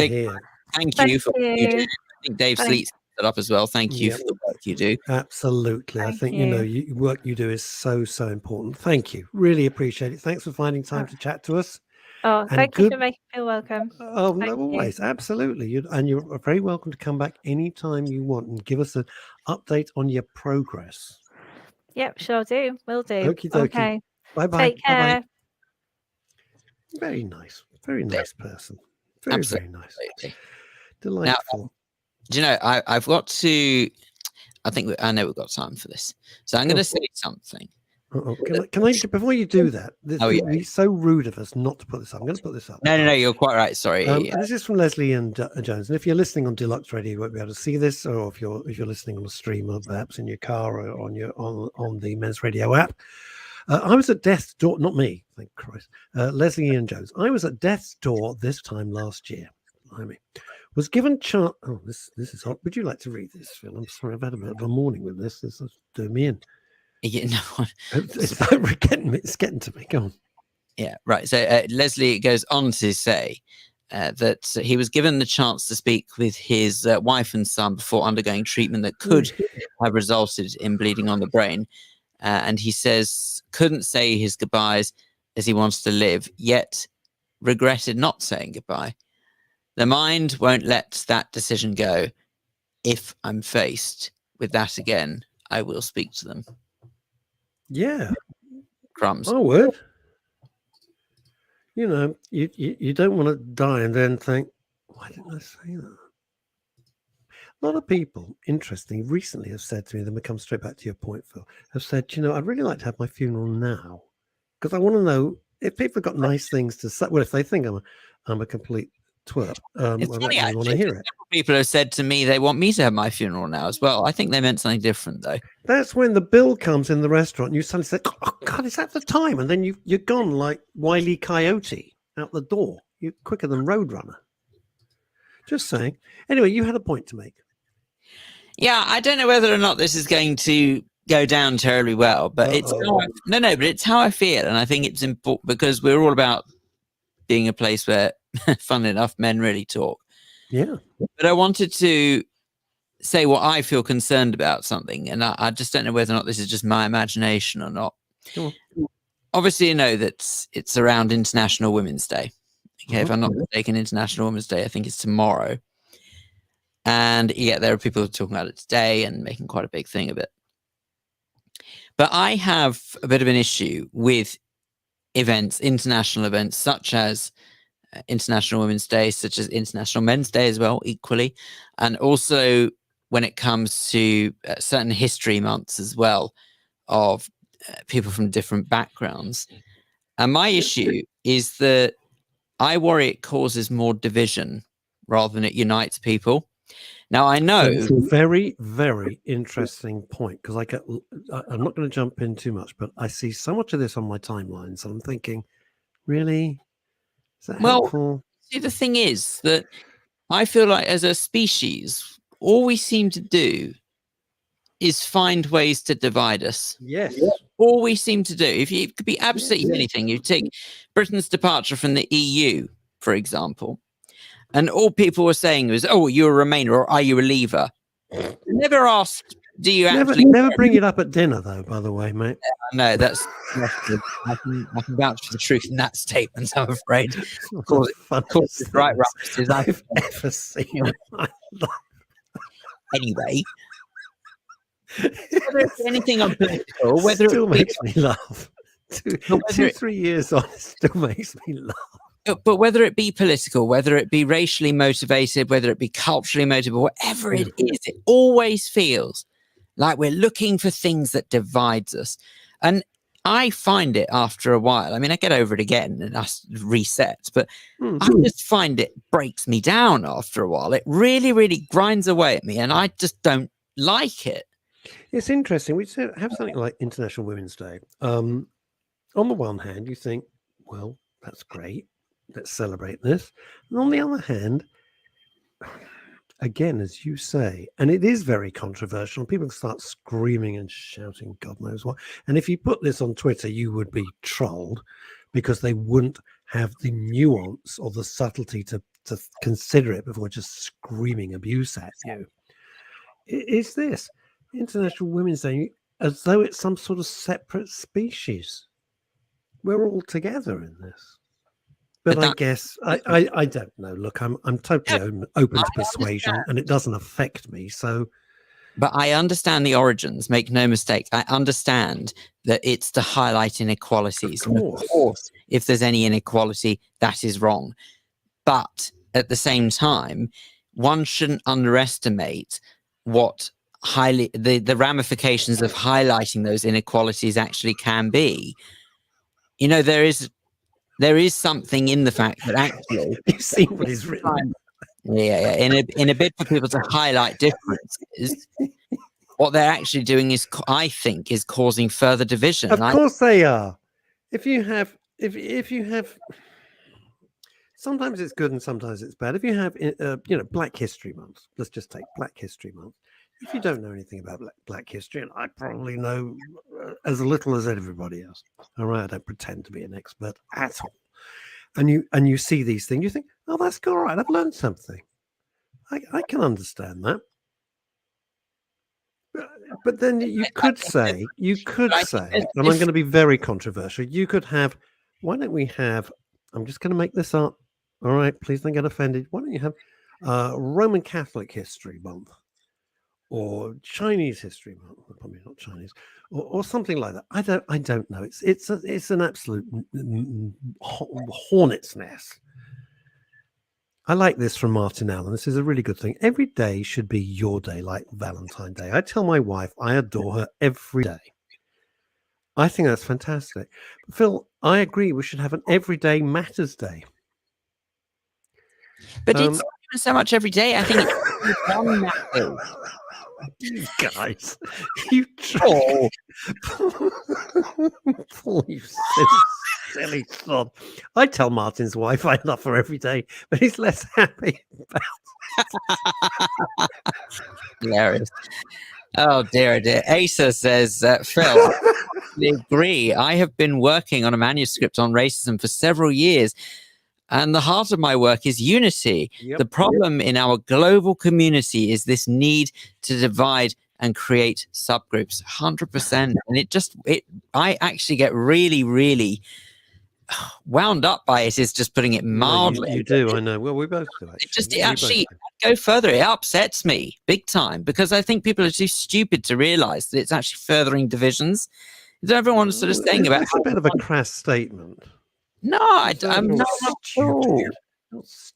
Thank you for what you do. I think Dave Sleet set that up as well. Thank you for the work you do. Absolutely. I think, work you do is so, so important. Thank you. Really appreciate it. Thanks for finding time to chat to us. Oh, thank you for making me feel welcome. Oh, no, always. Absolutely. You're very welcome to come back anytime you want and give us an update on your progress. Yep, sure do. Will do. Okie dokie. Okay. Bye-bye. Take care. Bye-bye. Very nice. Very nice person. Very, very nice. Delightful. Now, do you know, I've got to, I know we've got time for this. So I'm going to say something. Can I, before you do that, this would be so rude of us not to put this up. I'm going to put this up. No, you're quite right. Sorry. This is from Leslie and Jones. And if you're listening on Deluxe Radio, you won't be able to see this, or if you're listening on a stream, or perhaps in your car or on the Men's Radio app. I was at death's door, not me, thank Christ. Leslie and Jones. I was at death's door this time last year. Was given chance. Oh, this is hot. Would you like to read this, Phil? I'm sorry, I've had a bit of a morning with this. This is doing me in. Yeah, no. It's getting to me. Go on. Yeah, right. So Leslie goes on to say that he was given the chance to speak with his wife and son before undergoing treatment that could have resulted in bleeding on the brain. And he says couldn't say his goodbyes as he wants to live, yet regretted not saying goodbye. The mind won't let that decision go. If I'm faced with that again, I will speak to them. Yeah. Crumbs. I would. You don't want to die and then think, why didn't I say that? A lot of people, interestingly, recently have said to me, then we come straight back to your point, Phil, have said, I'd really like to have my funeral now because I want to know if people have got nice things to say. Well, if they think I'm a complete twerp, it's funny, I want to hear it. People have said to me they want me to have my funeral now as well. I think they meant something different, though. That's when the bill comes in the restaurant and you suddenly say, oh, God, is that the time? And then you're gone like Wile E. Coyote out the door. You're quicker than Roadrunner. Just saying. Anyway, you had a point to make. Yeah, I don't know whether or not this is going to go down terribly well, but it's but it's how I feel, and I think it's important because we're all about being a place where, funnily enough, men really talk. Yeah. But I wanted to say what I feel concerned about something, and I just don't know whether or not this is just my imagination or not. Sure. Obviously, you know that it's around International Women's Day. Okay, if I'm not mistaken, International Women's Day, I think it's tomorrow. And yeah, there are people talking about it today and making quite a big thing of it. But I have a bit of an issue with events, international events, such as International Women's Day, such as International Men's Day as well, equally. And also when it comes to certain history months as well of people from different backgrounds. And my issue is that I worry it causes more division rather than it unites people. Now, I know it's a very, very interesting point, because I'm not going to jump in too much, but I see so much of this on my timelines, and I'm thinking, really? Is that helpful? See, the thing is that I feel like as a species, all we seem to do is find ways to divide us. Yes. All we seem to do. It could be absolutely anything. You take Britain's departure from the EU, for example, and all people were saying was, "Oh, you're a Remainer, or are you a Leaver?" Never asked, "Do you actually?" Never bring it up at dinner, though. By the way, mate. No, that's I can vouch for the truth in that statement. I'm afraid. Of course, right, I've ever seen in my life. Anyway, whether it's anything unpolitical, whether still it makes me laugh. 2-3 years on, it still makes me laugh. But whether it be political, whether it be racially motivated, whether it be culturally motivated, whatever it is, it always feels like we're looking for things that divides us. And I find it after a while. I mean, I get over it again and I reset, but I just find it breaks me down after a while. It really, really grinds away at me, and I just don't like it. It's interesting. We have something like International Women's Day. On the one hand, you think, well, that's great. Let's celebrate this. And on the other hand, again, as you say, and it is very controversial, people start screaming and shouting God knows what. And if you put this on Twitter, you would be trolled, because they wouldn't have the nuance or the subtlety to consider it before just screaming abuse at you. Is this International Women's Day as though it's some sort of separate species? We're all together in this. But I guess I don't know. Look, I'm totally open to persuasion, and it doesn't affect me. So, but I understand the origins. Make no mistake. I understand that it's to highlight inequalities. Of course. Of course, if there's any inequality, that is wrong. But at the same time, one shouldn't underestimate what the ramifications of highlighting those inequalities actually can be. You know, there is something in the fact that actually you've seen what is written. Yeah. In a bid for people to highlight differences, what they're actually doing is, I think, is causing further division. Of course they are. If you have, sometimes it's good and sometimes it's bad. If you have, Black History Month. Let's just take Black History Month. If you don't know anything about Black history, and I probably know as little as everybody else, all right, I don't pretend to be an expert at all. And you see these things, you think, oh, that's all right. I've learned something. I can understand that. But then you could say, and I'm going to be very controversial. You could have, why don't we have? I'm just going to make this up. All right, please don't get offended. Why don't you have Roman Catholic History Month? Or Chinese History Month, probably not Chinese, or something like that. I don't know. It's an absolute hornet's nest. I like this from Martin Allen. This is a really good thing. Every day should be your day, like Valentine's Day. I tell my wife I adore her every day. I think that's fantastic. But Phil, I agree. We should have an Everyday Matters Day. But it's not even so much every day. I think it's one matter. You guys, you troll. Paul, you silly sod. I tell Martin's wife I love her every day, but he's less happy about it. Hilarious. Oh, dear. Asa says, Phil, I agree. I have been working on a manuscript on racism for several years, and the heart of my work is unity. Yep. The problem in our global community is this need to divide and create subgroups. 100%. And I actually get really, really wound up by it, is just putting it mildly. You do, I know. Well, we both do. I'd go further. It upsets me big time, because I think people are too stupid to realize that it's actually furthering divisions. Everyone's sort of saying about it's a bit of a crass statement. No, I'm not sure.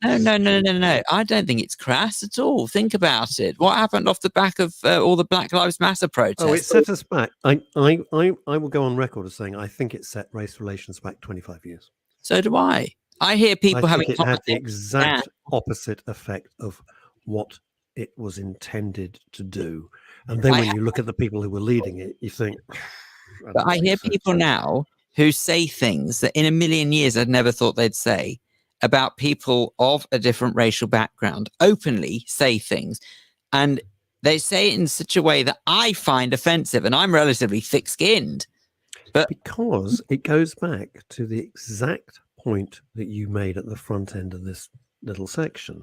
No. I don't think it's crass at all. Think about it. What happened off the back of all the Black Lives Matter protests? Oh, it set us back. I will go on record as saying I think it set race relations back 25 years. So do I. I hear people I having think it had the exact opposite effect of what it was intended to do. And then when you look at the people who were leading it, you think. But I hear people now who say things that in a million years I'd never thought they'd say about people of a different racial background, openly say things. And they say it in such a way that I find offensive, and I'm relatively thick-skinned. But because it goes back to the exact point that you made at the front end of this little section,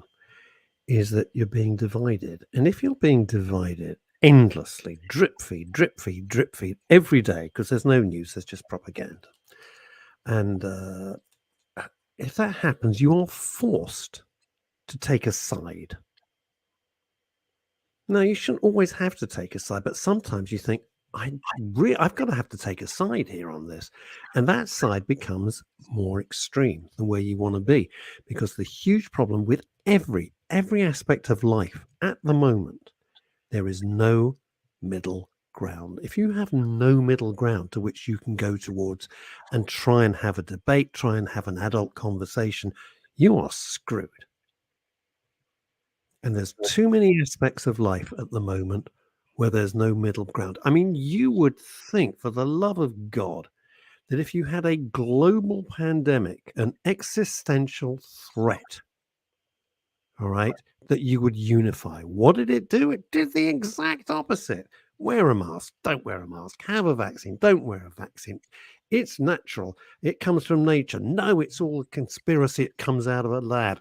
is that you're being divided. And if you're being divided endlessly, drip feed every day, because there's no news, there's just propaganda. And if that happens, you are forced to take a side. No, you shouldn't always have to take a side, but sometimes you think, I've got to have to take a side here on this. And that side becomes more extreme than where you want to be, because the huge problem with every aspect of life at the moment, there is no middle ground. If you have no middle ground to which you can go towards and try and have a debate, try and have an adult conversation, you are screwed. And there's too many aspects of life at the moment where there's no middle ground. I mean, you would think, for the love of God, that if you had a global pandemic, an existential threat, all right, that you would unify. What did it do? It did the exact opposite. Wear a mask, don't wear a mask. Have a vaccine, don't wear a vaccine. It's natural. It comes from nature. No, it's all a conspiracy. It comes out of a lab.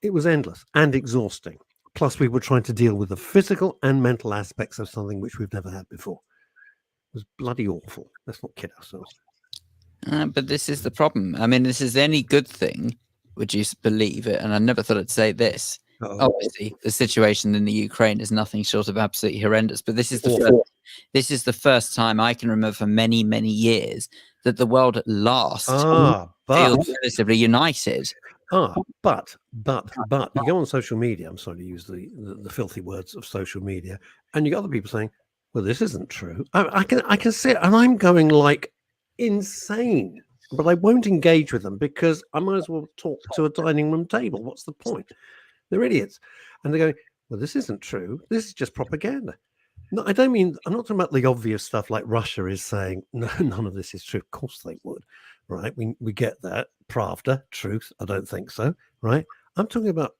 It was endless and exhausting. Plus, we were trying to deal with the physical and mental aspects of something which we've never had before. It was bloody awful. Let's not kid ourselves. But this is the problem. I mean, this is any good thing, would you believe it? And I never thought I'd say this. Obviously, the situation in the Ukraine is nothing short of absolutely horrendous. But this is the first time I can remember for many, many years that the world at last feels relatively united. But you go on social media. I'm sorry to use the filthy words of social media, and you got other people saying, "Well, this isn't true." I can see it, and I'm going like insane. But I won't engage with them because I might as well talk to a dining room table. What's the point? They're idiots, and they're going, "Well, this isn't true. This is just propaganda." No, I don't mean. I'm not talking about the obvious stuff like Russia is saying, "No, none of this is true." Of course they would. Right, we get that. Pravda, truth, I don't think so, right? I'm talking about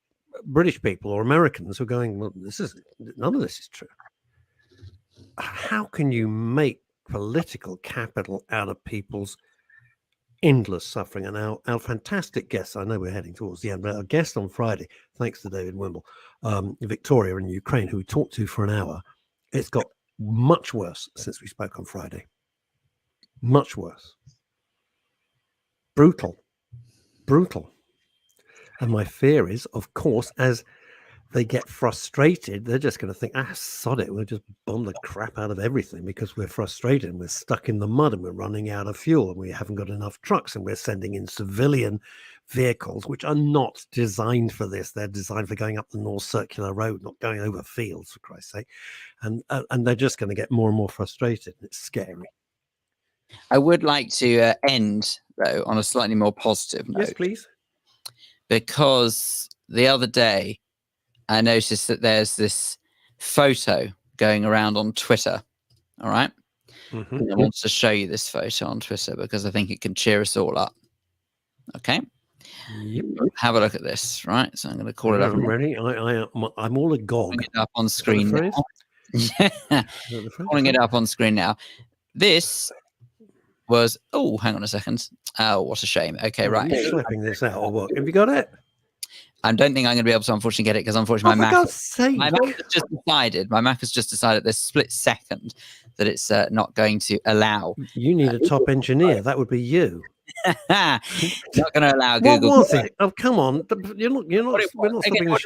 British people or Americans who are going, well, none of this is true. How can you make political capital out of people's endless suffering? And our fantastic guest, I know we're heading towards the end, but our guest on Friday, thanks to David Wimble, Victoria in Ukraine, who we talked to for an hour, it's got much worse since we spoke on Friday. Much worse. Brutal. And my fear is, of course, as they get frustrated, they're just going to think, sod it, we'll just bomb the crap out of everything because we're frustrated and we're stuck in the mud and we're running out of fuel and we haven't got enough trucks and we're sending in civilian vehicles which are not designed for this. They're designed for going up the North Circular Road, not going over fields, for Christ's sake. And they're just going to get more and more frustrated. It's scary. I would like to end, though, on a slightly more positive note. Yes, please. Because the other day, I noticed that there's this photo going around on Twitter. All right. Mm-hmm. I want to show you this photo on Twitter because I think it can cheer us all up. Okay. Yep. Have a look at this. Right. So I'm going to call it up. I'm ready. I'm all agog. Pulling it up on screen now. Yeah. Pulling it up on screen now. This was, hang on a second. Oh, what a shame. Okay, right. Are you slapping this out or what? Have you got it? I don't think I'm going to be able to unfortunately get it because unfortunately my Mac has just decided this split second that it's not going to allow. You need a top engineer. That would be you. Not going to allow Google. What was it? Oh, come on. We're not stopping the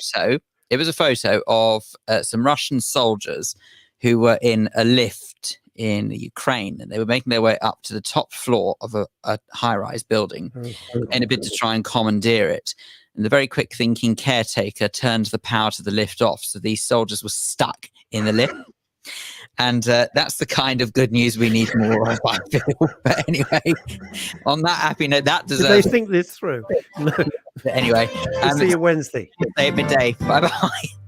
show. It was a photo of some Russian soldiers who were in a lift in Ukraine, and they were making their way up to the top floor of a high-rise building in a bid to try and commandeer it. And the very quick-thinking caretaker turned the power to the lift off, so these soldiers were stuck in the lift. And that's the kind of good news we need more of, I feel. But anyway, on that happy note, that deserves... Did they think this through? No. Anyway. See you Wednesday. Midday. Bye-bye.